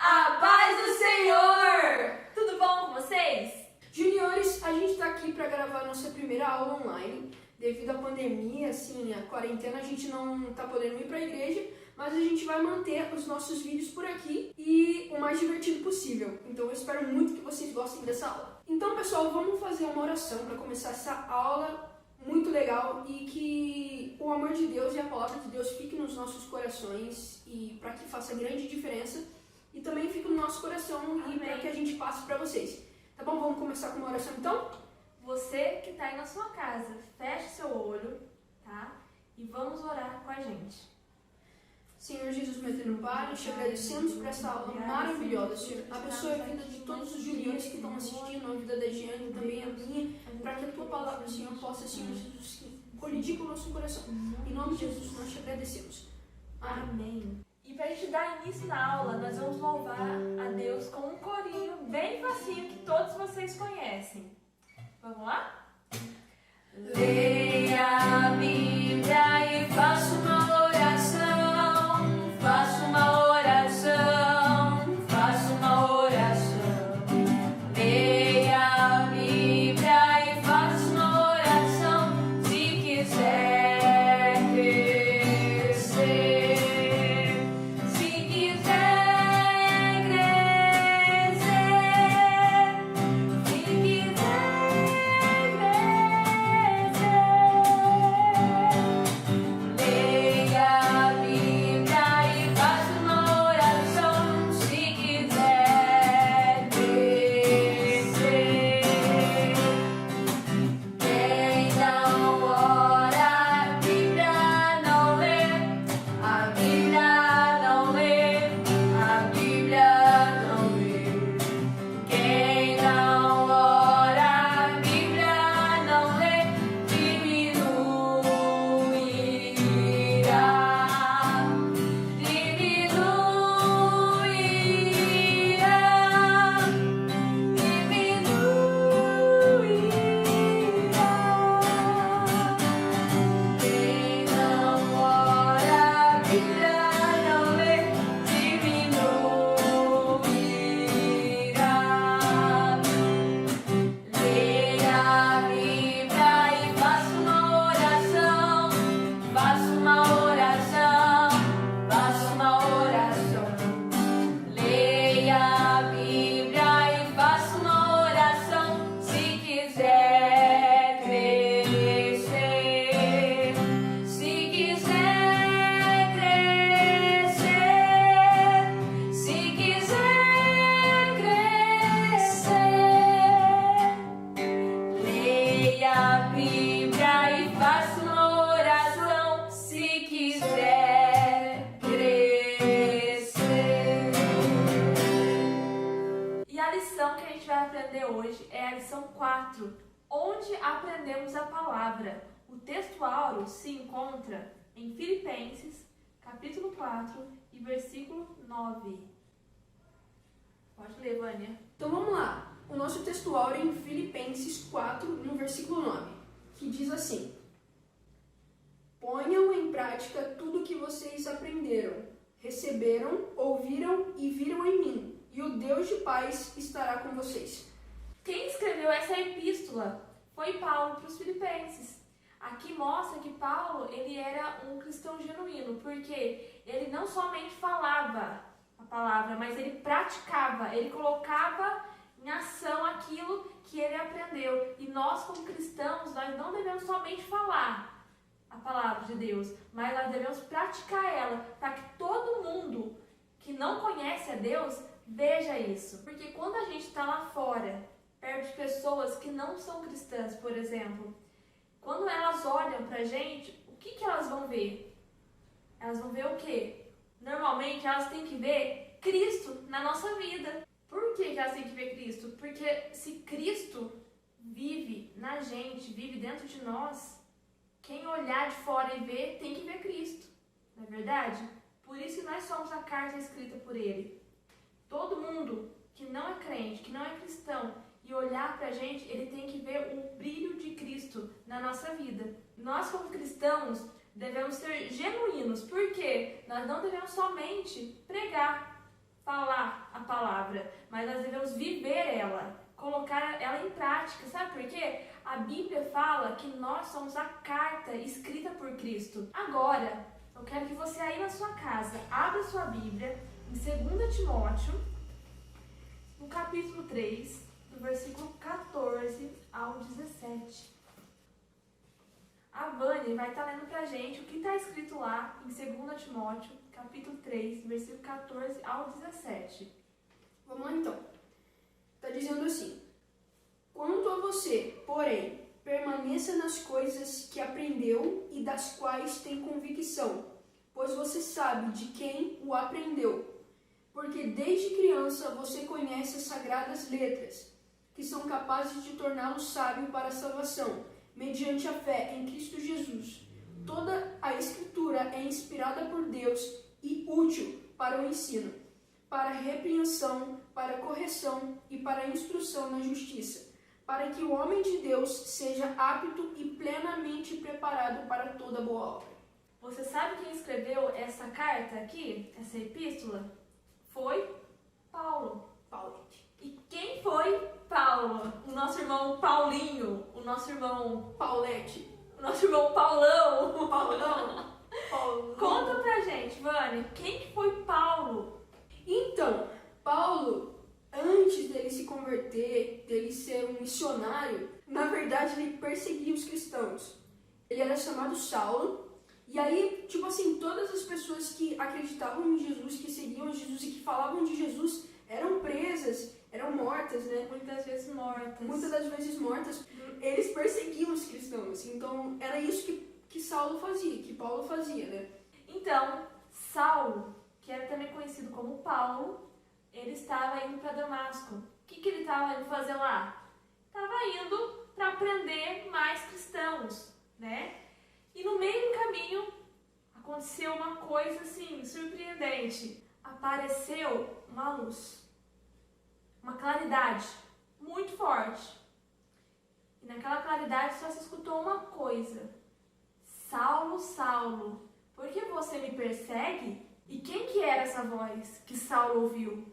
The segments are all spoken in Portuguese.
A paz do Senhor! Tudo bom com vocês? Juniores, a gente está aqui para gravar nossa primeira aula online. Devido à pandemia, a quarentena, a gente não está podendo ir para a igreja, mas a gente vai manter os nossos vídeos por aqui e o mais divertido possível. Então eu espero muito que vocês gostem dessa aula. Então, pessoal, vamos fazer uma oração para começar essa aula muito legal e que o amor de Deus e a palavra de Deus fique nos nossos corações e para que faça grande diferença e também fique no nosso coração e para que a gente passe para vocês. Tá bom? Vamos começar com uma oração então? Você que está aí na sua casa, feche seu olho, tá? E vamos orar com a gente. Senhor Jesus, meu eterno Pai, nós te agradecemos por essa aula maravilhosa, Senhor. Abençoe a vida de todos os juniores que estão assistindo, a vida da Jeane, também a minha, para que a tua palavra, Senhor, possa, Senhor Jesus, colidir com o nosso coração. Em nome de Jesus, nós te agradecemos. Amém. E para a gente dar início na aula, nós vamos louvar a Deus com um corinho bem facinho que todos vocês conhecem. Vamos lá? Leia a Bíblia e faça uma oração. Faça uma oração. Faça uma oração. Leia a Bíblia e faça uma oração. Se quiser crescer. Se quiser crescer. Se quiser leia a Bíblia e faça uma oração. Se quiser crescer. Quem não ora, a Bíblia não lê. A Bíblia não lê. A Bíblia não lê. Quem não ora, a Bíblia não lê, diminuirá, diminuirá, diminuirá. Quem não ora, a Bíblia não lê, diminuirá. Leia a Bíblia e faça uma oração. Faça uma oração. Faça uma oração. Leia a Bíblia e faça uma oração. Se quiser crescer. Se quiser crescer. Se quiser crescer. Leia a Bíblia e faça uma oração. Se quiser crescer. E a lição que a gente vai aprender hoje é a lição 4, onde aprendemos a palavra. O texto áureo se encontra em Filipenses, capítulo 4 e versículo 9. Pode ler, Vânia. Então vamos lá. O nosso texto áureo é em Filipenses 4, no versículo 9, que diz assim: ponham em prática tudo o que vocês aprenderam, receberam, ouviram e viram em mim, e o Deus de paz estará com vocês. Quem escreveu essa epístola foi Paulo para os Filipenses. Aqui mostra que Paulo ele era um cristão genuíno, porque ele não somente falava a palavra, mas ele praticava, ele colocava em ação aquilo que ele aprendeu. E nós, como cristãos, nós não devemos somente falar a palavra de Deus, mas nós devemos praticar ela, para que todo mundo que não conhece a Deus veja isso. Porque quando a gente está lá fora, perto de pessoas que não são cristãs, por exemplo, quando elas olham pra gente, o que elas vão ver? Elas vão ver o quê? Normalmente elas têm que ver Cristo na nossa vida. Por que elas têm que ver Cristo? Porque se Cristo vive na gente, vive dentro de nós, quem olhar de fora e ver, tem que ver Cristo. Não é verdade? Por isso que nós somos a carta escrita por Ele. Todo mundo que não é crente, que não é cristão, e olhar pra gente, ele tem que ver o brilho de Cristo na nossa vida. Nós, como cristãos, devemos ser genuínos, porque nós não devemos somente pregar, falar a palavra, mas nós devemos viver ela, colocar ela em prática. Sabe por quê? A Bíblia fala que nós somos a carta escrita por Cristo. Agora, eu quero que você aí na sua casa abra sua Bíblia em 2 Timóteo, no capítulo 3, do versículo 14 ao 17. A Vânia vai estar lendo pra gente o que está escrito lá em 2 Timóteo, capítulo 3, versículo 14 ao 17. Vamos lá então. Está dizendo assim: quanto a você, porém, permaneça nas coisas que aprendeu e das quais tem convicção, pois você sabe de quem o aprendeu. Porque desde criança você conhece as sagradas letras, que são capazes de torná-lo sábio para a salvação, mediante a fé em Cristo Jesus. Toda a Escritura é inspirada por Deus e útil para o ensino, para a repreensão, para a correção e para a instrução na justiça, para que o homem de Deus seja apto e plenamente preparado para toda boa obra. Você sabe quem escreveu essa carta aqui, essa epístola? Foi Paulo. E quem foi Paulo? O nosso irmão Paulinho, o nosso irmão Paulete. o nosso irmão Paulão. Paulão. Conta pra gente, Vânia, quem que foi Paulo? Então, Paulo, antes dele se converter, dele ser um missionário, na verdade ele perseguia os cristãos. Ele era chamado Saulo. E aí, tipo assim, todas as pessoas que acreditavam em Jesus, que seguiam Jesus e que falavam de Jesus, eram presas, eram mortas, né? Muitas vezes mortas. Muitas das vezes mortas. Eles perseguiam os cristãos. Então, era isso que Saulo fazia, que Paulo fazia, né? Então, Saulo, que era também conhecido como Paulo, ele estava indo para Damasco. O que ele estava indo fazer lá? Estava indo para aprender mais cristãos, né? E no meio do caminho aconteceu uma coisa assim surpreendente. Apareceu uma luz, uma claridade muito forte. E naquela claridade só se escutou uma coisa: Saulo, Saulo, por que você me persegue? E quem que era essa voz que Saulo ouviu?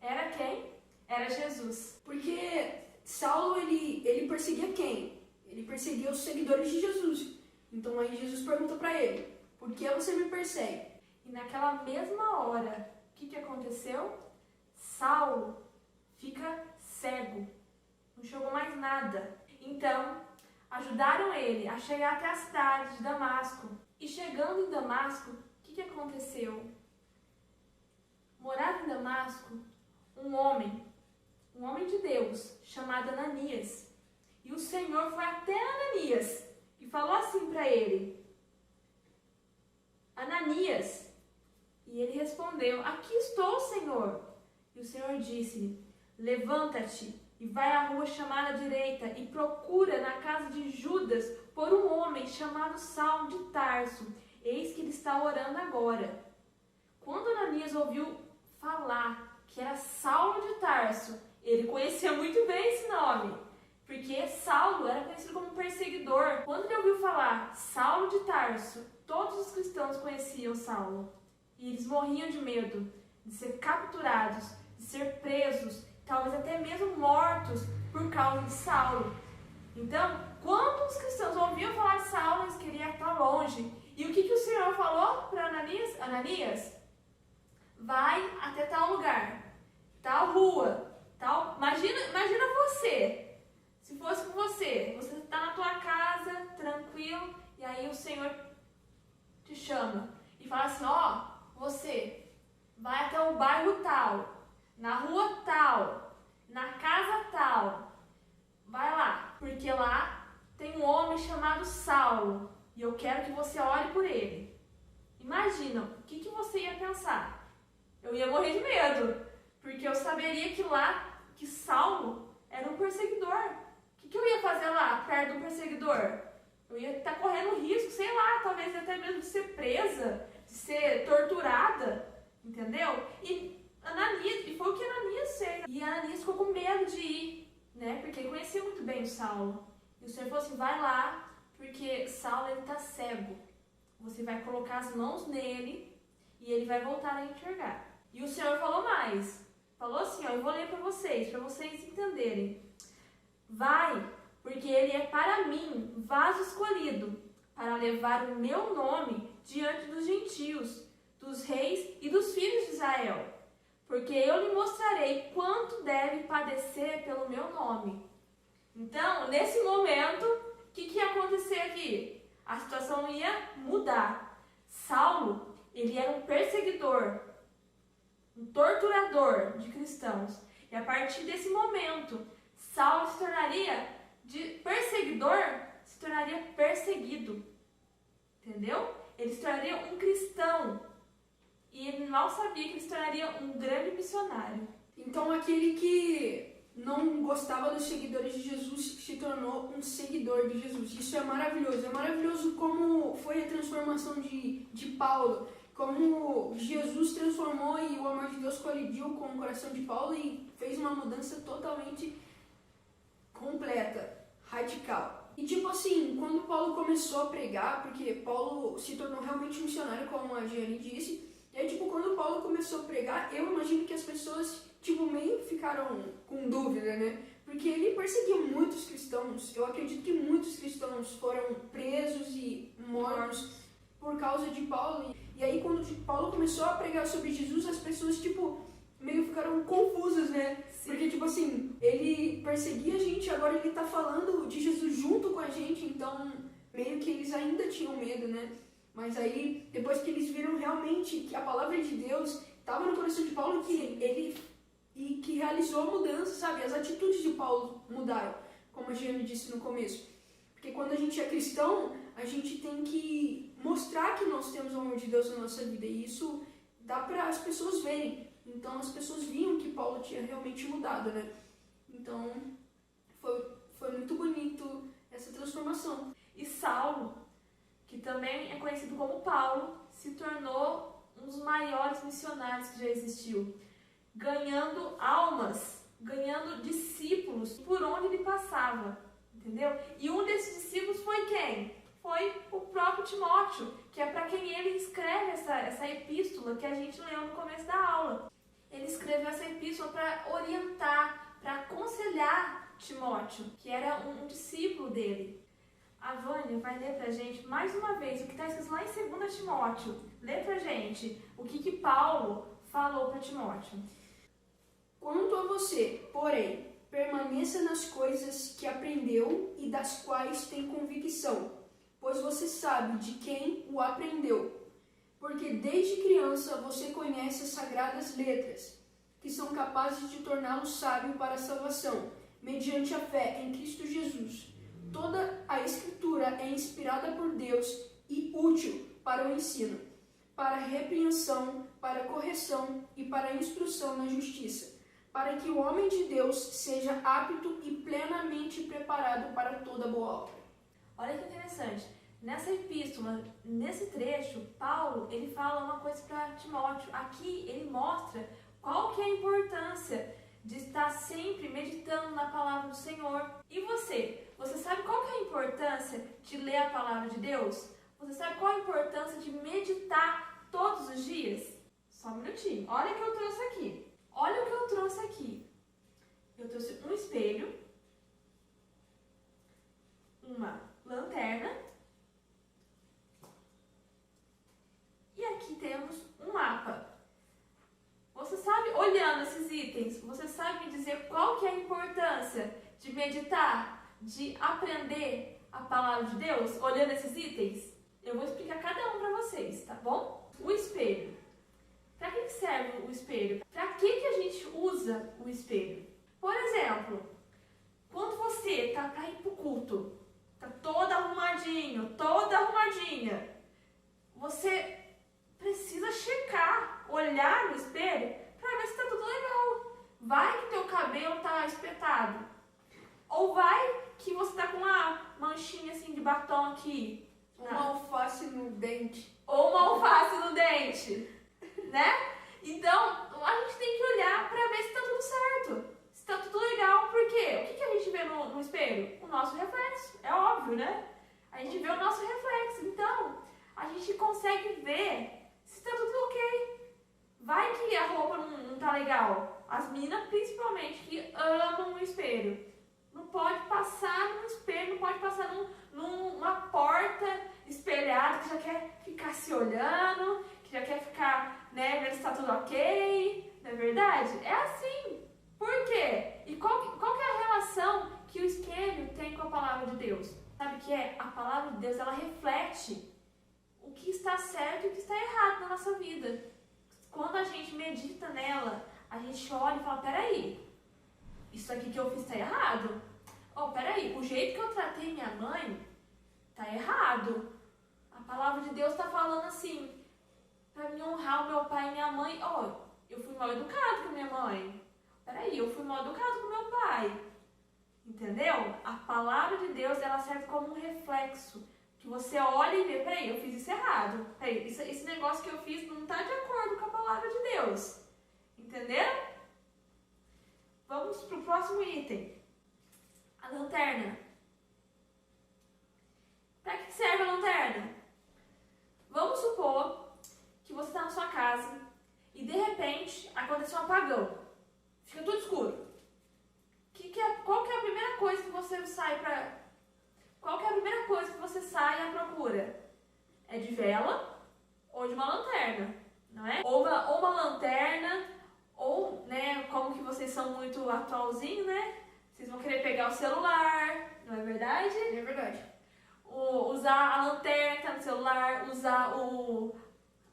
Era quem? Era Jesus. Porque Saulo, ele perseguia quem? Ele perseguia os seguidores de Jesus. Então aí Jesus pergunta para ele: por que você me persegue? E naquela mesma hora, o que aconteceu? Saulo fica cego, não enxergou mais nada. Então, ajudaram ele a chegar até a cidade de Damasco. E chegando em Damasco, o que aconteceu? Morava em Damasco um homem de Deus, chamado Ananias. E o Senhor foi até Ananias e falou assim para ele: Ananias. E ele respondeu: aqui estou, Senhor. E o Senhor disse-lhe: levanta-te e vai à rua chamada direita e procura na casa de Judas por um homem chamado Saulo de Tarso. Eis que ele está orando agora. Quando Ananias ouviu falar que era Saulo de Tarso, ele conhecia muito bem esse nome, porque Saulo era conhecido como perseguidor. Quando ele ouviu falar Saulo de Tarso, todos os cristãos conheciam Saulo. E eles morriam de medo de ser capturados, de ser presos, talvez até mesmo mortos por causa de Saulo. Então, quando os cristãos ouviam falar de Saulo, eles queriam estar longe. E o que o Senhor falou para Ananias? Ananias, vai até tal lugar, tal rua, tal... Imagina você, se fosse com você está na tua casa, tranquilo, e aí o Senhor te chama e fala assim: você vai até o bairro tal, na rua tal, na casa tal, vai lá, porque lá tem um homem chamado Saulo e eu quero que você ore por ele. Imagina, o que você ia pensar? Eu ia morrer de medo, porque eu saberia que Saulo era um perseguidor. O que eu ia fazer lá, perto do perseguidor? Eu ia estar correndo risco, sei lá, talvez até mesmo de ser presa, de ser torturada, entendeu? E foi o que Ananias fez. E Ananias ficou com medo de ir, né? Porque ele conhecia muito bem o Saulo. E o Senhor falou assim: vai lá, porque Saulo está cego. Você vai colocar as mãos nele e ele vai voltar a enxergar. E o Senhor falou mais. Falou assim, ó, eu vou ler para vocês entenderem. Vai, porque ele é para mim vaso escolhido, para levar o meu nome diante dos gentios, dos reis e dos filhos de Israel. Porque eu lhe mostrarei quanto deve padecer pelo meu nome. Então, nesse momento, o que ia acontecer aqui? A situação ia mudar. Saulo, ele era um perseguidor, um torturador de cristãos. E a partir desse momento, Saulo se tornaria de perseguidor, se tornaria perseguido. Entendeu? Ele se tornaria um cristão. E ele mal sabia que ele se tornaria um grande missionário. Então aquele que não gostava dos seguidores de Jesus se tornou um seguidor de Jesus. Isso é maravilhoso. É maravilhoso como foi a transformação de Paulo. Como Jesus transformou e o amor de Deus colidiu com o coração de Paulo e fez uma mudança totalmente completa, radical. E tipo assim, quando Paulo começou a pregar, porque Paulo se tornou realmente missionário, como a Giane disse, e aí tipo, quando Paulo começou a pregar, eu imagino que as pessoas tipo meio ficaram com dúvida, né? Porque ele perseguia muitos cristãos. Eu acredito que muitos cristãos foram presos e mortos por causa de Paulo. E aí quando Paulo começou a pregar sobre Jesus, as pessoas tipo meio ficaram confusas, né? Sim. Porque tipo assim, ele perseguia a gente, agora ele tá falando de Jesus junto com a gente, então meio que eles ainda tinham medo, né? Mas aí, depois que eles viram realmente que a palavra de Deus estava no coração de Paulo, que realizou a mudança, sabe? As atitudes de Paulo mudaram, como a Giane disse no começo. Porque quando a gente é cristão, a gente tem que mostrar que nós temos o amor de Deus na nossa vida. E isso dá para as pessoas verem. Então as pessoas viam que Paulo tinha realmente mudado, né? Então foi muito bonito essa transformação. E Saulo, que também é conhecido como Paulo, se tornou um dos maiores missionários que já existiu, ganhando almas, ganhando discípulos por onde ele passava, entendeu? E um desses discípulos foi quem? Foi o próprio Timóteo, que é para quem ele escreve essa epístola que a gente leu no começo da aula. Ele escreveu essa epístola para orientar, para aconselhar Timóteo, que era um discípulo dele. A Vânia vai ler pra gente mais uma vez o que está escrito lá em 2 Timóteo. Lê pra gente o que Paulo falou para Timóteo. Quanto a você, porém, permaneça nas coisas que aprendeu e das quais tem convicção, pois você sabe de quem o aprendeu. Porque desde criança você conhece as sagradas letras, que são capazes de torná-lo sábio para a salvação, mediante a fé em Cristo Jesus. Toda a Escritura é inspirada por Deus e útil para o ensino, para a repreensão, para a correção e para a instrução na justiça, para que o homem de Deus seja apto e plenamente preparado para toda boa obra. Olha que interessante. Nessa epístola, nesse trecho, Paulo, ele fala uma coisa para Timóteo. Aqui ele mostra qual que é a importância de estar sempre meditando na palavra do Senhor. E você? Você sabe qual que é a importância de ler a palavra de Deus? Você sabe qual a importância de meditar todos os dias? Só um minutinho. Olha o que eu trouxe aqui. Olha o que eu trouxe aqui. Eu trouxe um espelho, uma lanterna e aqui temos um mapa. Você sabe, olhando esses itens, você sabe me dizer qual que é a importância de meditar, de aprender a palavra de Deus, olhando esses itens? Eu vou explicar cada um para vocês, tá bom? O espelho. Para que serve o espelho? Para que a gente usa o espelho? Por exemplo, quando você tá para ir pro culto, tá toda arrumadinho, toda arrumadinha, você precisa checar, olhar no espelho para ver se tá tudo legal. Vai que teu cabelo tá espetado. Ou vai que você tá com uma manchinha assim de batom aqui. Uma alface no dente. Ou uma alface no dente, né? Então, a gente tem que olhar para ver se tá tudo certo. Se tá tudo legal, por quê? O que a gente vê no espelho? O nosso reflexo. É óbvio, né? A gente vê o nosso reflexo. Então, a gente consegue ver se tá tudo ok. Vai que a roupa no espelho. Não pode passar no espelho, não pode passar numa porta espelhada que já quer ficar se olhando, que já quer ficar, né, vendo se tá tudo ok. Não é verdade? É assim. Por quê? E qual que é a relação que o espelho tem com a palavra de Deus? Sabe o que é? A palavra de Deus, ela reflete o que está certo e o que está errado na nossa vida. Quando a gente medita nela, a gente olha e fala, peraí, isso aqui que eu fiz está errado. Oh, peraí, o jeito que eu tratei minha mãe está errado. A palavra de Deus está falando assim, para me honrar o meu pai e minha mãe. Oh, eu fui mal educado com minha mãe. Peraí, eu fui mal educado com meu pai. Entendeu? A palavra de Deus, ela serve como um reflexo. Que você olha e vê, peraí, eu fiz isso errado. Peraí, esse negócio que eu fiz não está de acordo com a palavra de Deus. Entenderam? Vamos para o próximo item. A lanterna. Para que serve a lanterna? Vamos supor que você está na sua casa e de repente aconteceu um apagão. Fica tudo escuro. Qual que é a primeira coisa que você sai para... Qual que é a primeira coisa que você sai à procura? É de vela ou de uma lanterna, não é? Ou uma lanterna, ou, né, como que vocês são muito atualzinhos, né? Vocês vão querer pegar o celular, não é verdade? É verdade. Usar a lanterna que tá no celular, usar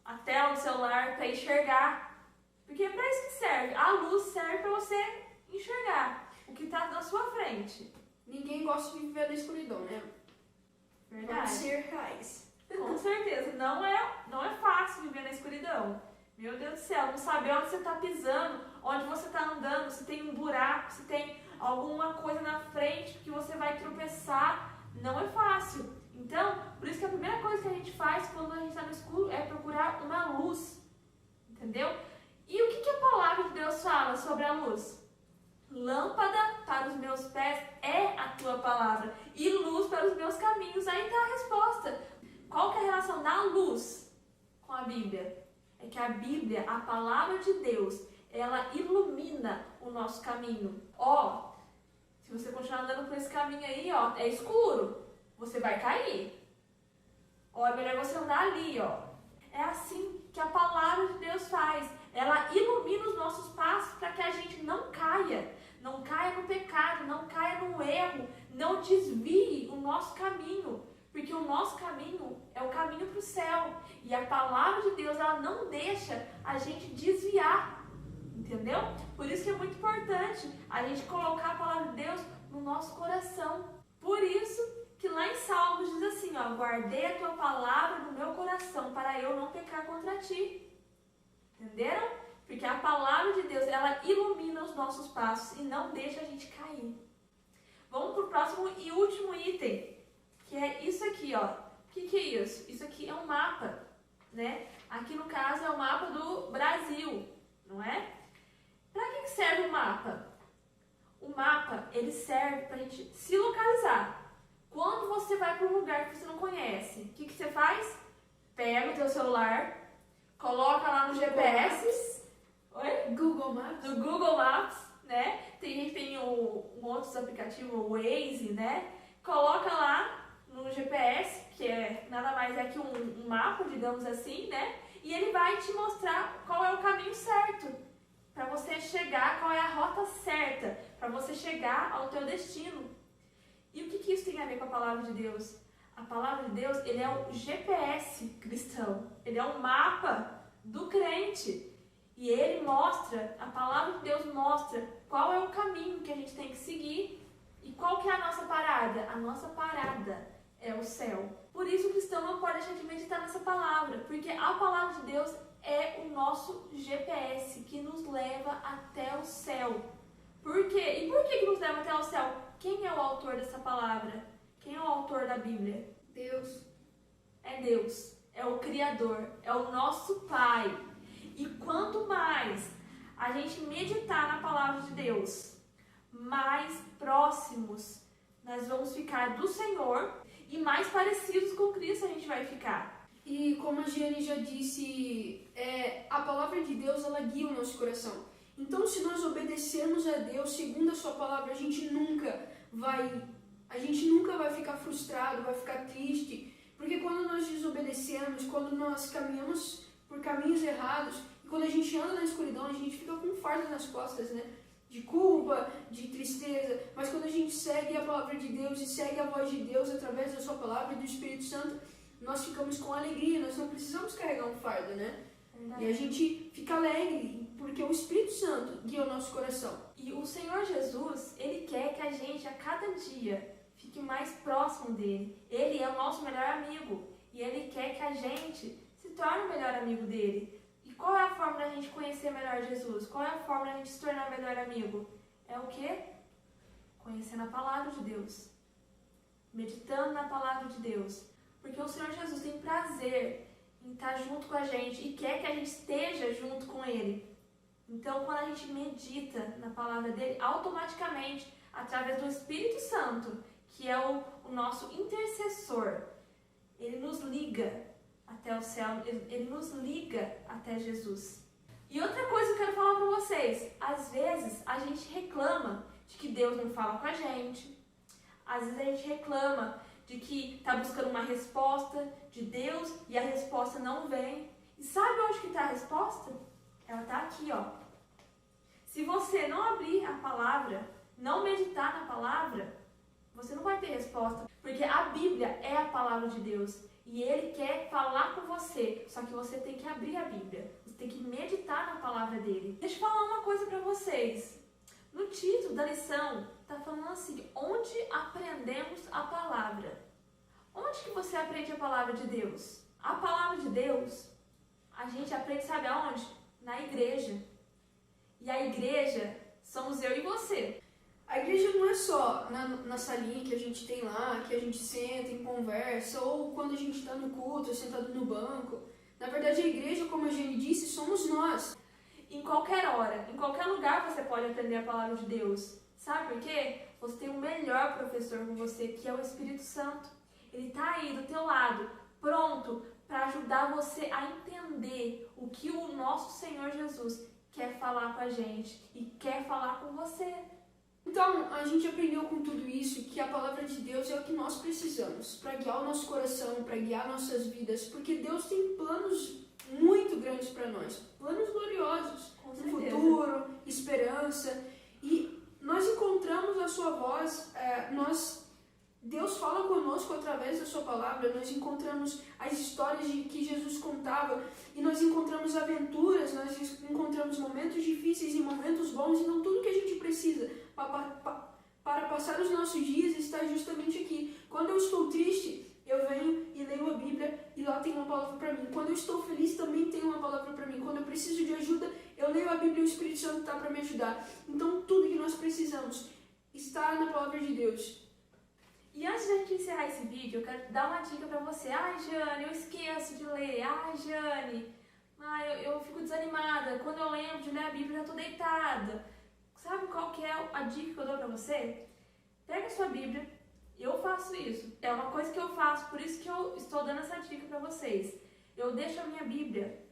a tela do celular para enxergar. Porque é para isso que serve. A luz serve para você enxergar o que está na sua frente. Ninguém gosta de viver na escuridão, né? Verdade. Vamos ser reais. Com certeza. Não é fácil viver na escuridão. Meu Deus do céu, não saber onde você está pisando, onde você está andando, se tem um buraco, se tem alguma coisa na frente que você vai tropeçar. Não é fácil. Então, por isso que a primeira coisa que a gente faz quando a gente está no escuro é procurar uma luz. Entendeu? E o que a palavra de Deus fala sobre a luz? Lâmpada para os meus pés é a tua palavra e luz para os meus caminhos. Aí está a resposta. Qual que é a relação da luz com a Bíblia? É que a Bíblia, a palavra de Deus, ela ilumina o nosso caminho. Ó, se você continuar andando por esse caminho aí, ó, é escuro, você vai cair. Ó, é melhor você andar ali, ó. É assim que a palavra de Deus faz. Ela ilumina os nossos passos para que a gente não caia. Não caia no pecado, não caia no erro, não desvie o nosso caminho. Porque o nosso caminho é o caminho para o céu. E a palavra de Deus, ela não deixa a gente desviar. Entendeu? Por isso que é muito importante a gente colocar a palavra de Deus no nosso coração. Por isso que lá em Salmos diz assim, ó, guardei a tua palavra no meu coração para eu não pecar contra ti. Entenderam? Porque a palavra de Deus, ela ilumina os nossos passos e não deixa a gente cair. Vamos para o próximo e último item, que é isso aqui, ó. O que é isso? Isso aqui é um mapa, né? Aqui no caso é o mapa do Brasil, não é? Para que serve o mapa? O mapa, ele serve para a gente se localizar. Quando você vai para um lugar que você não conhece, o que você faz? Pega o teu celular, coloca lá no GPS. Oi? Google Maps. No Google Maps, né? Tem gente que tem um outros aplicativos, o Waze, né? Coloca lá no GPS, que nada mais é que um mapa, digamos assim, né? E ele vai te mostrar qual é o caminho certo para você chegar, qual é a rota certa para você chegar ao teu destino. E o que isso tem a ver com a palavra de Deus? A palavra de Deus, ele é o GPS cristão. Ele é o mapa do crente. E ele mostra, a palavra de Deus mostra qual é o caminho que a gente tem que seguir e qual que é a nossa parada. A nossa parada é o céu. Por isso o cristão não pode deixar de meditar nessa palavra, porque a palavra de Deus é o nosso GPS que nos leva até o céu. Por quê? E por que nos leva até o céu? Quem é o autor dessa palavra? Quem é o autor da Bíblia? Deus. É Deus, é o Criador, é o nosso Pai. E quanto mais a gente meditar na palavra de Deus, mais próximos nós vamos ficar do Senhor e mais parecidos com Cristo a gente vai ficar. E como a Giane já disse, a palavra de Deus, ela guia o nosso coração. Então, se nós obedecermos a Deus segundo a sua palavra, a gente nunca vai ficar frustrado, vai ficar triste, porque quando nós desobedecemos, quando nós caminhamos por caminhos errados, e quando a gente anda na escuridão, a gente fica com um fardo nas costas, né? De culpa, de tristeza, mas quando a gente segue a palavra de Deus e segue a voz de Deus através da sua palavra e do Espírito Santo, nós ficamos com alegria, nós não precisamos carregar um fardo, né? Verdade. E a gente fica alegre, porque o Espírito Santo guia o nosso coração. E o Senhor Jesus, Ele quer que a gente, a cada dia, fique mais próximo dEle. Ele é o nosso melhor amigo. E Ele quer que a gente se torne o melhor amigo dEle. E qual é a forma da gente conhecer melhor Jesus? Qual é a forma da gente se tornar o melhor amigo? É o quê? Conhecendo a palavra de Deus. Meditando na palavra de Deus. Porque o Senhor Jesus tem prazer em estar junto com a gente e quer que a gente esteja junto com Ele. Então, quando a gente medita na palavra dele, automaticamente, através do Espírito Santo, que é o nosso intercessor, ele nos liga até o céu, ele nos liga até Jesus. E outra coisa que eu quero falar para vocês, às vezes a gente reclama de que Deus não fala com a gente, às vezes a gente reclama de que está buscando uma resposta de Deus e a resposta não vem. E sabe onde que está a resposta? Ela está aqui, ó. Se você não abrir a palavra, não meditar na palavra, você não vai ter resposta. Porque a Bíblia é a palavra de Deus. E Ele quer falar com você. Só que você tem que abrir a Bíblia. Você tem que meditar na palavra dele. Deixa eu falar uma coisa para vocês. No título da lição, está falando assim, onde aprendemos a palavra? Onde que você aprende a palavra de Deus? A palavra de Deus, a gente aprende, sabe aonde? Na igreja. E a igreja somos eu e você. A igreja não é só na salinha que a gente tem lá, que a gente senta e conversa, ou quando a gente está no culto, sentado no banco. Na verdade, a igreja, como a gente disse, somos nós. Em qualquer hora, em qualquer lugar você pode aprender a palavra de Deus. Sabe por quê? Você tem o melhor professor com você, que é o Espírito Santo. Ele está aí do teu lado, pronto para ajudar você a entender o que o nosso Senhor Jesus quer falar com a gente e quer falar com você. Então, a gente aprendeu com tudo isso que a palavra de Deus é o que nós precisamos para guiar o nosso coração, para guiar nossas vidas, porque Deus tem planos muito grandes para nós, planos gloriosos, no futuro, esperança, e nós encontramos a sua voz, Deus fala conosco através da sua palavra, nós encontramos as histórias que Jesus contava, e nós encontramos aventuras, nós encontramos momentos difíceis e momentos bons, então tudo que a gente precisa para passar os nossos dias está justamente aqui. Quando eu estou triste, eu venho e leio a Bíblia e lá tem uma palavra para mim. Quando eu estou feliz, também tem uma palavra para mim. Quando eu preciso de ajuda, eu leio a Bíblia e o Espírito Santo está para me ajudar. Então tudo que nós precisamos está na palavra de Deus. E antes de a gente encerrar esse vídeo, eu quero dar uma dica pra você. Ai, Jane, eu esqueço de ler. Ai, Jane, eu fico desanimada. Quando eu lembro de ler a Bíblia, eu já tô deitada. Sabe qual que é a dica que eu dou pra você? Pega a sua Bíblia. Eu faço isso. É uma coisa que eu faço, por isso que eu estou dando essa dica pra vocês. Eu deixo a minha Bíblia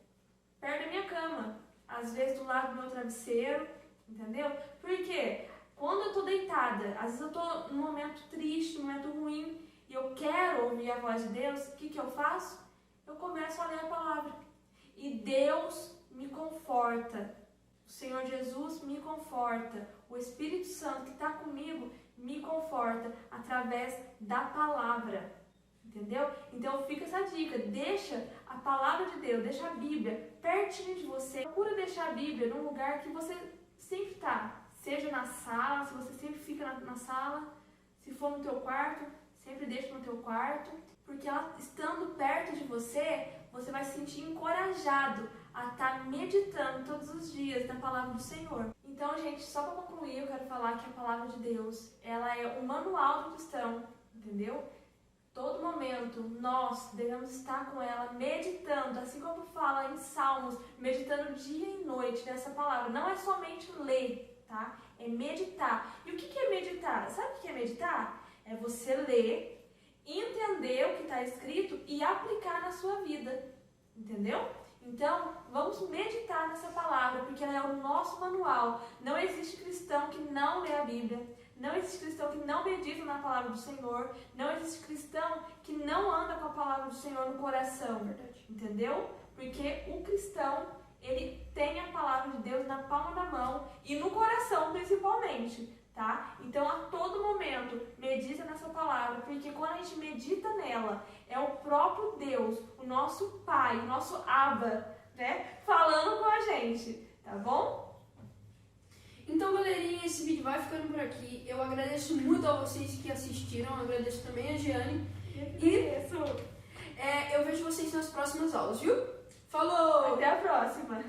perto da minha cama. Às vezes do lado do meu travesseiro, entendeu? Por quê? Quando eu tô deitada, às vezes eu tô num momento triste, num momento ruim, e eu quero ouvir a voz de Deus, o que eu faço? Eu começo a ler a palavra. E Deus me conforta. O Senhor Jesus me conforta. O Espírito Santo que está comigo me conforta através da palavra. Entendeu? Então fica essa dica. Deixa a palavra de Deus, deixa a Bíblia pertinho de você. Procura deixar a Bíblia num lugar que você sempre está. Seja na sala, se você sempre fica na sala, se for no teu quarto, sempre deixa no teu quarto, porque ela estando perto de você, você vai se sentir encorajado a estar meditando todos os dias na palavra do Senhor. Então, gente, só para concluir, eu quero falar que a palavra de Deus, ela é o manual do cristão, entendeu? Todo momento nós devemos estar com ela meditando, assim como fala em Salmos, meditando dia e noite nessa palavra. Não é somente ler, tá? É meditar. E o que é meditar? Sabe o que é meditar? É você ler, entender o que está escrito e aplicar na sua vida. Entendeu? Então, vamos meditar nessa palavra, porque ela é o nosso manual. Não existe cristão que não lê a Bíblia. Não existe cristão que não medita na palavra do Senhor. Não existe cristão que não anda com a palavra do Senhor no coração. Verdade. Entendeu? Porque o cristão, ele tem a palavra de Deus na palma da mão e no coração principalmente, tá? Então, a todo momento, medita nessa palavra, porque quando a gente medita nela, é o próprio Deus, o nosso Pai, o nosso Abba, né? Falando com a gente, tá bom? Então, galerinha, esse vídeo vai ficando por aqui. Eu agradeço muito a vocês que assistiram, agradeço também a Giane. Eu vejo vocês nas próximas aulas, viu? Falou! Até a próxima!